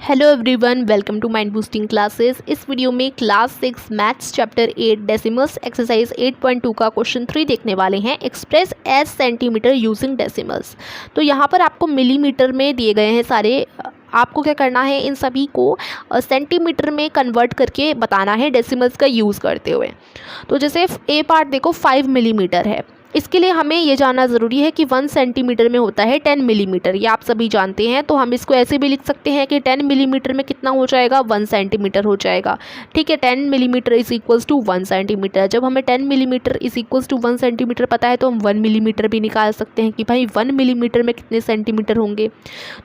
Hello everyone, welcome to mind boosting classes. इस video में class 6 maths chapter 8 decimals exercise 8.2 का question 3 देखने वाले हैं। Express as centimetre using decimals. तो यहाँ पर आपको मिलीमीटर में दिए गए हैं सारे। आपको क्या करना है, इन सभी को सेंटीमीटर में कन्वर्ट करके बताना है डेसिमल्स का यूज़ करते हुए। तो जैसे ए पार्ट देखो 5 मिलीमीटर है। इसके लिए हमें ये जानना ज़रूरी है कि 1 सेंटीमीटर में होता है 10 मिलीमीटर। ये आप सभी जानते हैं। तो हम इसको ऐसे भी लिख सकते हैं कि 10 मिलीमीटर में कितना हो जाएगा, 1 सेंटीमीटर हो जाएगा। ठीक है, 10 millimetre is equals to 1 centimetre. जब हमें 10 millimetre is equals to 1 centimetre पता है तो हम 1 मिलीमीटर भी निकाल सकते हैं कि भाई 1 मिलीमीटर में कितने सेंटीमीटर होंगे।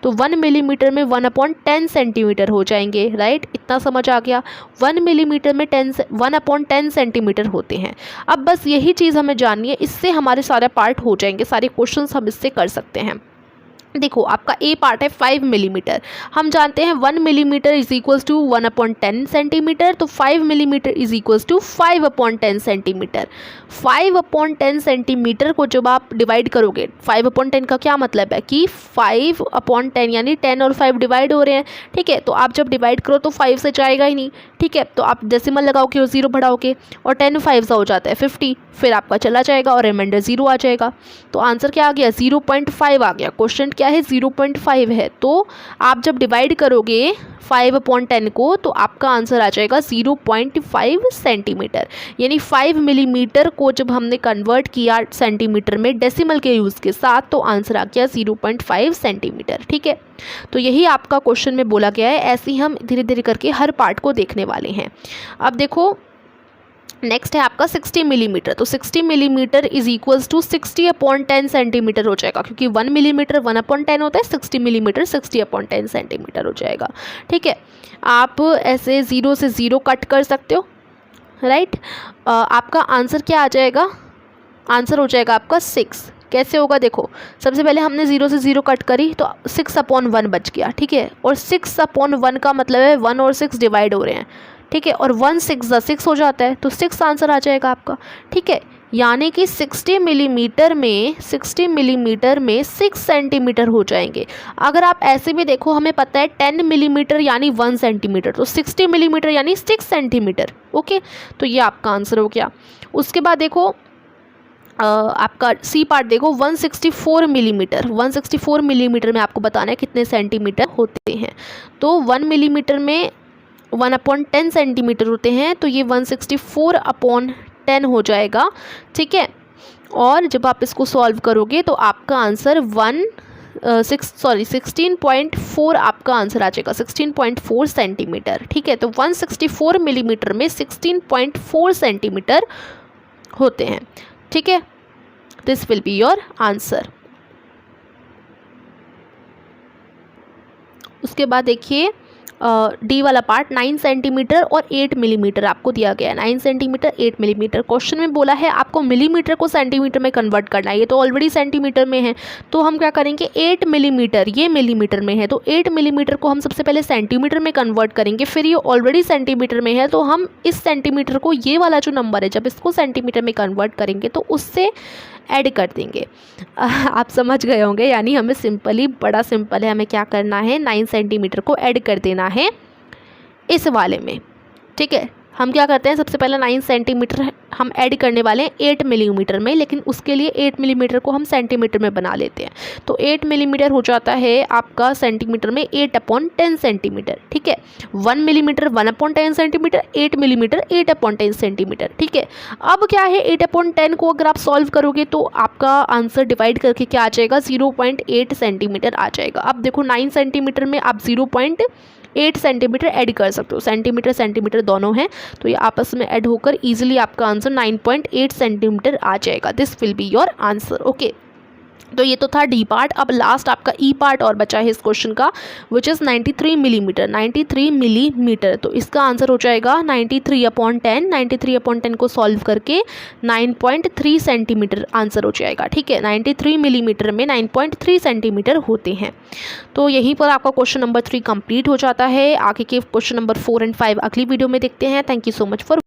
तो 1 मिलीमीटर में 1/10 सेंटीमीटर हो जाएंगे। राइट, इतना समझ आ गया। 1 मिलीमीटर में 1/10 सेंटीमीटर होते हैं। अब बस यही चीज़ हमें जाननी है, इससे हमारे सारे पार्ट हो जाएंगे, सारे क्वेश्चंस हम इससे कर सकते हैं। देखो, आपका ए पार्ट है 5 मिलीमीटर। हम जानते हैं 1 millimetre is equals to 1/10 centimetre. तो 5 millimetre is equals to 5/10 centimetre. 5/10 centimetre को जब आप डिवाइड करोगे, 5/10 का क्या मतलब है कि 5/10 यानी 10 और 5 डिवाइड हो रहे हैं। ठीक है, तो आप जब डिवाइड करो तो 5 से जाएगा ही नहीं। ठीक है, तो आप डेसिमल लगाओगे और 0 बढ़ाओगे और 10 5 सा हो जाता है 50। फिर आपका चला जाएगा और रिमाइंडर 0 आ जाएगा। तो आंसर क्या आ गया, 0.5 आ गया। क्वेश्चन क्या है, 0.5 है। तो आप जब डिवाइड करोगे 5/10 को तो आपका आंसर आ जाएगा 0.5 सेंटीमीटर। यानी 5 मिलीमीटर को जब हमने कन्वर्ट किया सेंटीमीटर में डेसिमल के यूज़ के साथ तो आंसर आ गया 0.5 सेंटीमीटर। ठीक है, तो यही आपका क्वेश्चन में बोला गया है। ऐसे ही हम धीरे धीरे करके हर पार्ट को देखने वाले हैं। अब देखो, नेक्स्ट है आपका 60 मिलीमीटर। तो 60 millimetre is equals to 60/10 centimetre हो जाएगा, क्योंकि 1 मिलीमीटर 1/10 होता है। 60 मिलीमीटर 60/10 सेंटीमीटर हो जाएगा। ठीक है, आप ऐसे 0 से 0 कट कर सकते हो। राइट, आपका आंसर क्या आ जाएगा, आंसर हो जाएगा आपका 6। कैसे होगा, देखो सबसे पहले हमने 0 से 0 कट करी तो 6/1 बच गया। ठीक है, और 6/1 का मतलब है 1 और 6 डिवाइड हो रहे हैं। ठीक है, और 1 6 6 हो जाता है, तो 6 आंसर आ जाएगा आपका। ठीक है, यानी कि 60 मिलीमीटर में 6 सेंटीमीटर हो जाएंगे। अगर आप ऐसे भी देखो, हमें पता है 10 मिलीमीटर यानी 1 सेंटीमीटर, तो 60 मिलीमीटर यानी 6 सेंटीमीटर। ओके, तो ये आपका आंसर हो गया। उसके बाद देखो आपका सी पार्ट देखो 164 मिलीमीटर। 164 मिलीमीटर में आपको बताना है कितने सेंटीमीटर होते हैं। तो 1 मिलीमीटर में 1/10 सेंटीमीटर होते हैं, तो ये 164/10 हो जाएगा। ठीक है, और जब आप इसको सॉल्व करोगे तो आपका आंसर 16.4 आपका आंसर आ जाएगा, 16.4 सेंटीमीटर। ठीक है, तो 164 मिलीमीटर में 16.4 सेंटीमीटर होते हैं। ठीक है, this will be your answer. उसके बाद देखिए डी वाला पार्ट 9 सेंटीमीटर और 8 मिलीमीटर आपको दिया गया है। 9 सेंटीमीटर 8 मिलीमीटर। क्वेश्चन में बोला है आपको मिलीमीटर को सेंटीमीटर में कन्वर्ट करना है। ये तो ऑलरेडी सेंटीमीटर में है, तो हम क्या करेंगे, 8 मिलीमीटर, ये मिलीमीटर में है तो 8 मिलीमीटर को हम सबसे पहले सेंटीमीटर में कन्वर्ट करेंगे। फिर ये ऑलरेडी सेंटीमीटर में है तो हम इस सेंटीमीटर को, ये वाला जो नंबर है, जब इसको सेंटीमीटर में कन्वर्ट करेंगे तो उससे ऐड कर देंगे। आप समझ गए होंगे, यानी हमें सिंपली, बड़ा सिंपल है, हमें क्या करना है, 9 सेंटीमीटर को ऐड कर देना है इस वाले में। ठीक है, हम क्या करते हैं, सबसे पहले 9 सेंटीमीटर हम ऐड करने वाले हैं 8 मिलीमीटर में, लेकिन उसके लिए 8 मिलीमीटर को हम सेंटीमीटर में बना लेते हैं। तो 8 मिलीमीटर हो जाता है आपका सेंटीमीटर में 8/10 सेंटीमीटर। ठीक है, 1 मिलीमीटर 1/10 सेंटीमीटर, 8 मिलीमीटर 8/10 सेंटीमीटर। ठीक है, अब क्या है, 8/10 को अगर आप सॉल्व करोगे तो आपका आंसर डिवाइड करके क्या आ जाएगा, 0.8 सेंटीमीटर आ जाएगा। अब देखो 9 सेंटीमीटर में आप 0.8 सेंटीमीटर ऐड कर सकते हो। सेंटीमीटर सेंटीमीटर दोनों हैं, तो ये आपस में ऐड होकर इजीली आपका आंसर 9.8 सेंटीमीटर आ जाएगा। This will be your answer. Okay, तो ये तो था डी पार्ट। अब लास्ट आपका ई पार्ट और बचा है इस क्वेश्चन का, विच इज़ 93 मिलीमीटर। 93 मिलीमीटर, तो इसका आंसर हो जाएगा 93/10। 93/10 को सॉल्व करके 9.3 सेंटीमीटर आंसर हो जाएगा। ठीक है, 93 मिलीमीटर में 9.3 सेंटीमीटर होते हैं। तो यहीं पर आपका क्वेश्चन नंबर 3 कंप्लीट हो जाता है। आगे के क्वेश्चन नंबर 4 और 5 अगली वीडियो में देखते हैं। Thank you so much for